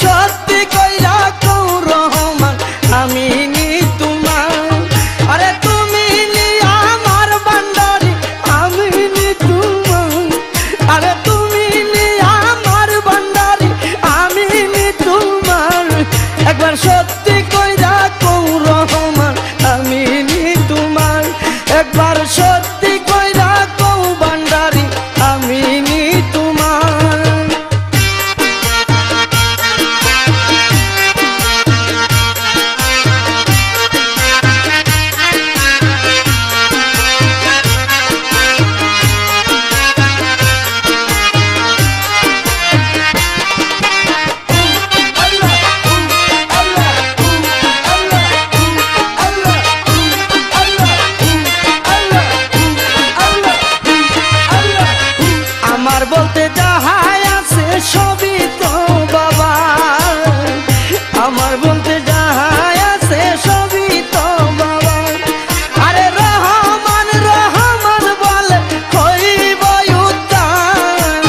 সত্যি কইরা কও রহমান আমি নি তোমার। আরে তুমি নি আমার ভান্ডারি আমি নি তোমার। আরে তুমি নি আমার ভান্ডারি আমি নি তোমার। একবার সত্যি কইরা কও রহমান আমি নি তোমার। একবার সত্যি কইরা কও ভান্ডারি আমি নি তোমার। আমার বলতে যাহাই আছে সবই তো বাবা। আমার বলতে যাহাই আছে সবই তো বাবা। আরে রহমান রহমান বলে হইব উদ্ধার।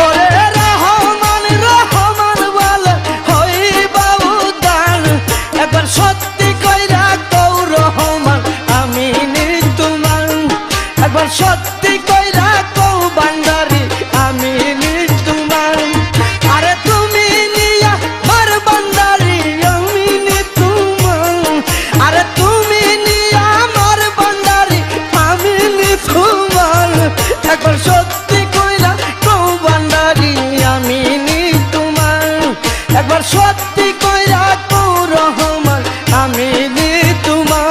ওরে রহমান রহমান বলে হইব উদ্ধার। একবার সত্যি কইরা কও রহমান আমি নি তোমার। একবার সত্যি কইরা কও ভান্ডারি আমি নি তোমার। আরে তুমি নিয়া আমার ভান্ডারি আমি নি তোমার। আরে তুমি নিয়া আমার ভান্ডারি আমি নি তোমার। একবার সত্যি কইরা কও ভান্ডারি আমি নি তোমার। একবার সত্যি কইরা কও রহমান আমি নি তোমার।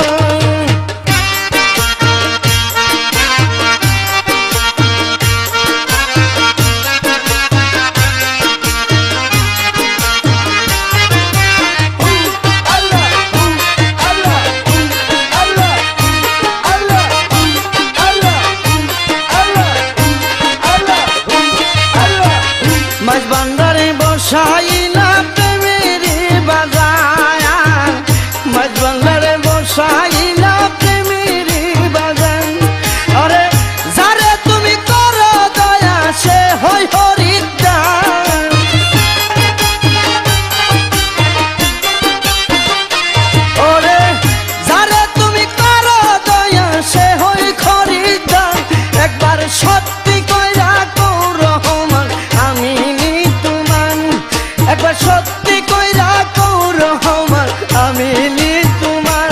মাঝ ভান্ডারে বসাইলা প্রেমের বাজার। মাঝ ভান্ডারে বসাইলা প্রেমের বাজার। আরে যারে তুমি করো দয়া সে হয় হরিদ্বার। ওরে যারে তুমি করো দয়া সে হয় খরিদ্দার। একবার সত্যি কইরা কও রহমান আমি নি তোমার। একবার সত্যি কইরা কও রহমান আমি নি তোমার।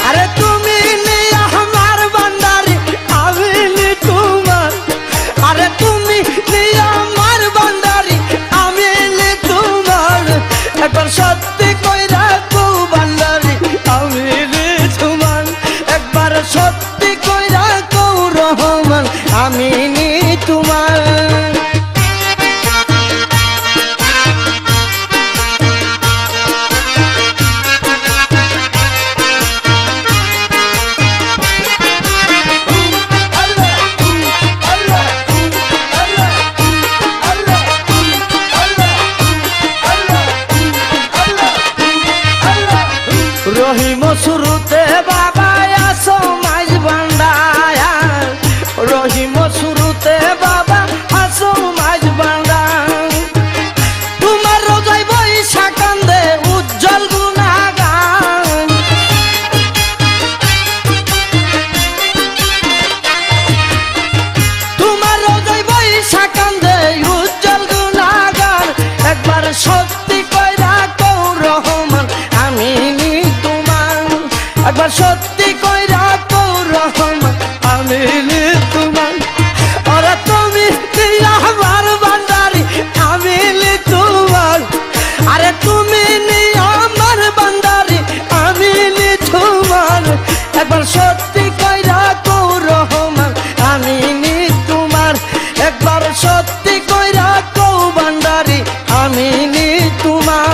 আরে তুমি নি আমার ভান্ডারি আমি নি তোমার। আরে তুমি নি আমার ভান্ডারি আমি নি তোমার। একবার সত্যি কইরা কও ভান্ডারি আমি নি তোমার। একবার সত্যি কইরা কও রহমান আমি নি তোমার। রহিম শুরুতে বাবা আসো মাঝ ভান্ডার। রহিম শুরুতে বাবা আসো মাঝ ভান্ডার। তোমার রোজাই বৈশা কান্দে উজ্জ্বল গুণাগান। তোমার রোজাই বৈশা কান্দে উজ্জ্বল গুণাগান। একবার সত্যি কইরা কও রহমান আমি নি তোমার। একবার সত্যি কইরা কও রহমান আমি নি তোমার। ওরে তুমি নিয়া আমার ভান্ডারি আমি নি তোমার। আরে তুমি নিয়া আমার ভান্ডারি আমি নি তোমার। একবার সত্যি কইরা কও রহমান আমি নি তোমার। একবার সত্যি কইরা কও ভান্ডারি আমি নি তোমার।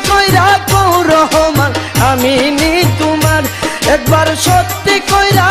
কইরা কৌ রহমান আমি নি তোমার একবার সত্যি কইরা